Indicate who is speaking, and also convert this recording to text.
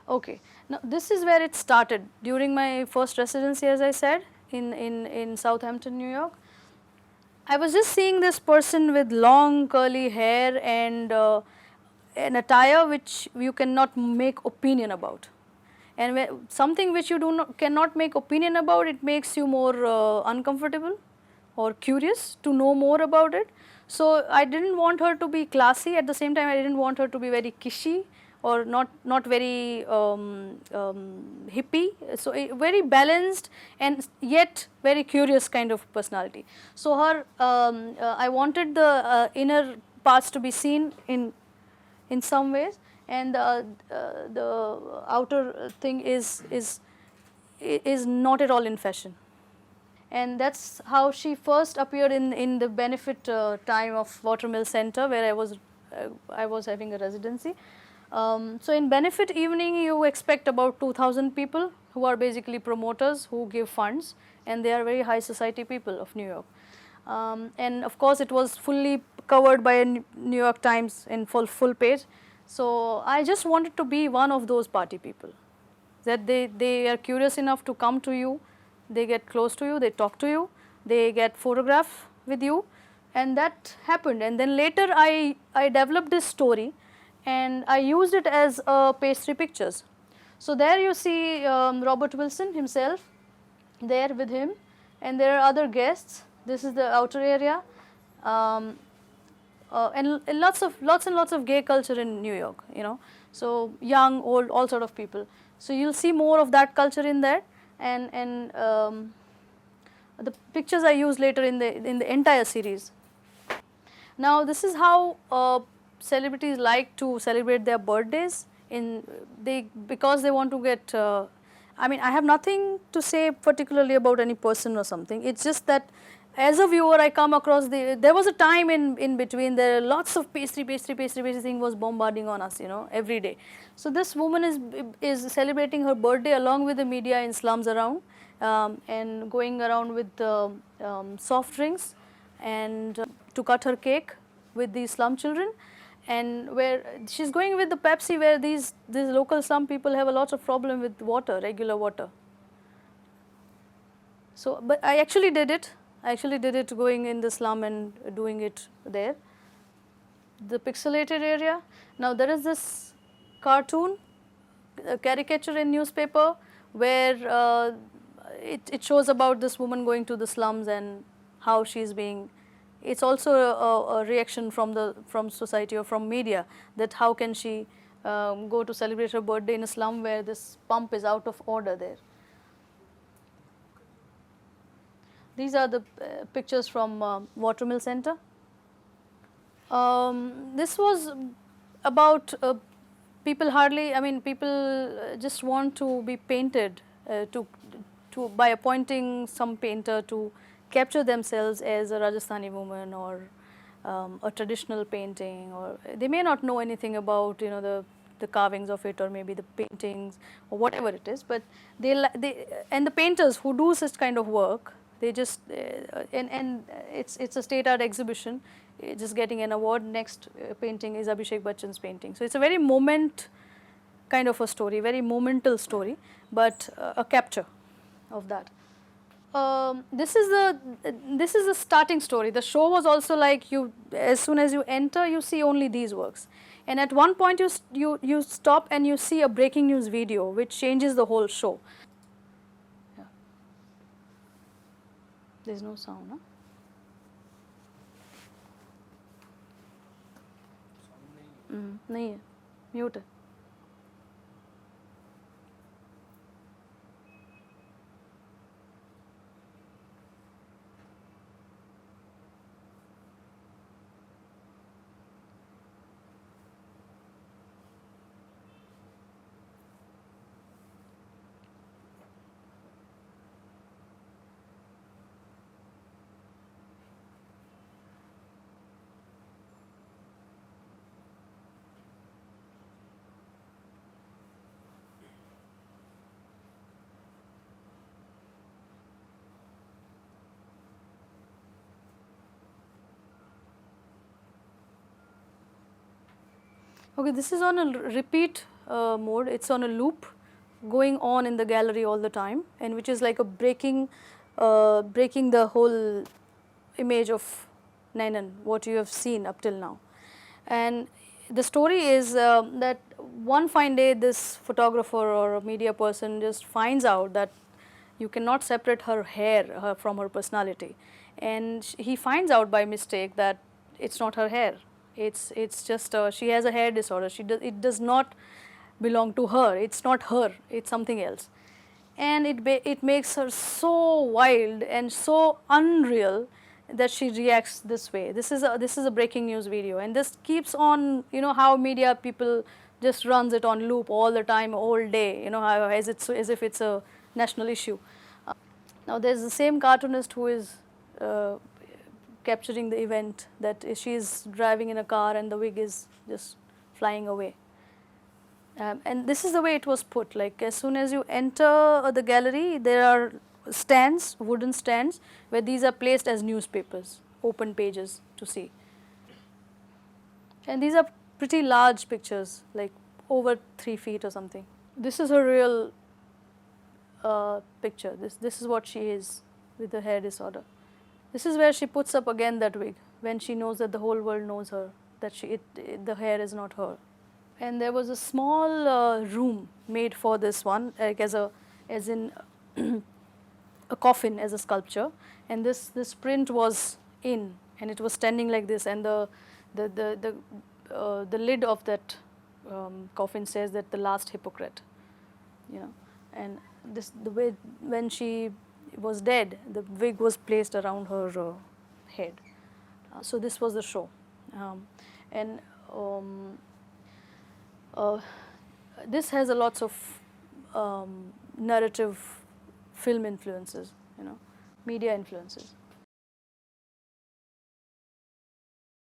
Speaker 1: Okay, now this is where it started. During my first residency, as I said, in Southampton, New York, I was just seeing this person with long curly hair and an attire which you cannot make opinion about. And something which you cannot make opinion about, it makes you more uncomfortable or curious to know more about it. So I didn't want her to be classy. At the same time, I didn't want her to be very kishy or not very hippie. So very balanced and yet very curious kind of personality. So her, I wanted the inner parts to be seen in some ways, and the outer thing is not at all in fashion. And that's how she first appeared in the benefit time of Watermill Center, where I was having a residency. So in benefit evening, you expect about 2,000 people who are basically promoters who give funds, and they are very high society people of New York. And of course, it was fully covered by a New York Times in full page. So I just wanted to be one of those party people, that they are curious enough to come to you, they get close to you, they talk to you, they get photograph with you, and that happened. And then later I developed this story and I used it as pastry pictures. So there you see Robert Wilson himself there with him, and there are other guests. This is the outer area, um, and lots and lots of gay culture in New York, you know. So young, old, all sort of people. So you'll see more of that culture in there, and the pictures I use later in the entire series. Now this is how celebrities like to celebrate their birthdays. Because they want to get. I mean, I have nothing to say particularly about any person or something. It's just that as a viewer, I come across there was a time in between, there are lots of pastry thing was bombarding on us, you know, every day. So this woman is celebrating her birthday along with the media in slums around, and going around with soft drinks and to cut her cake with these slum children, and where she's going with the Pepsi, where these local slum people have a lot of problem with water, regular water. So, but I actually did it. I actually did it going in the slum and doing it there. The pixelated area. Now there is this cartoon, caricature in newspaper, where it shows about this woman going to the slums and how she's being. It's also a reaction from society or from media, that how can she go to celebrate her birthday in a slum where this pump is out of order there. These are the pictures from Watermill Center. This was about people hardly, I mean, people just want to be painted by appointing some painter to capture themselves as a Rajasthani woman, or a traditional painting, or they may not know anything about, you know, the carvings of it, or maybe the paintings or whatever it is, but and the painters who do such kind of work, they just and it's a state art exhibition, just getting an award. Next painting is Abhishek Bachchan's painting. So it's a very kind of a story, very momental story, but a capture of that. This is the starting story. The show was also like, as soon as you enter, you see only these works, and at one point you stop and you see a breaking news video which changes the whole show. Yeah. There's no sound, huh? नहीं है, mute है. Okay, this is on a repeat mode. It's on a loop going on in the gallery all the time, and which is like a breaking the whole image of Nainan, what you have seen up till now. And the story is that one fine day this photographer or a media person just finds out that you cannot separate her hair from her personality, and he finds out by mistake that it's not her hair. It's just she has a hair disorder. It does not belong to her. It's not her. It's something else, and it makes her so wild and so unreal that she reacts this way. This is a breaking news video, and this keeps on. You know how media people just runs it on loop all the time, all day. You know how as if it's a national issue. Now there's the same cartoonist who is uh, capturing the event that she is driving in a car and the wig is just flying away. And this is the way it was put, like as soon as you enter the gallery, there are stands, wooden stands, where these are placed as newspapers, open pages to see. And these are pretty large pictures, like over 3 feet or something. This is her real picture. This is what she is with the hair disorder. This is where she puts up again that wig, when she knows that the whole world knows her, that the hair is not her. And there was a small room made for this one, like as in a coffin as a sculpture, and this print was in, and it was standing like this, and the lid of that coffin says that the last hypocrite, you know, and the way when she was dead, the wig was placed around her head. So this was the show, and. This has a lots of narrative film influences, you know, media influences.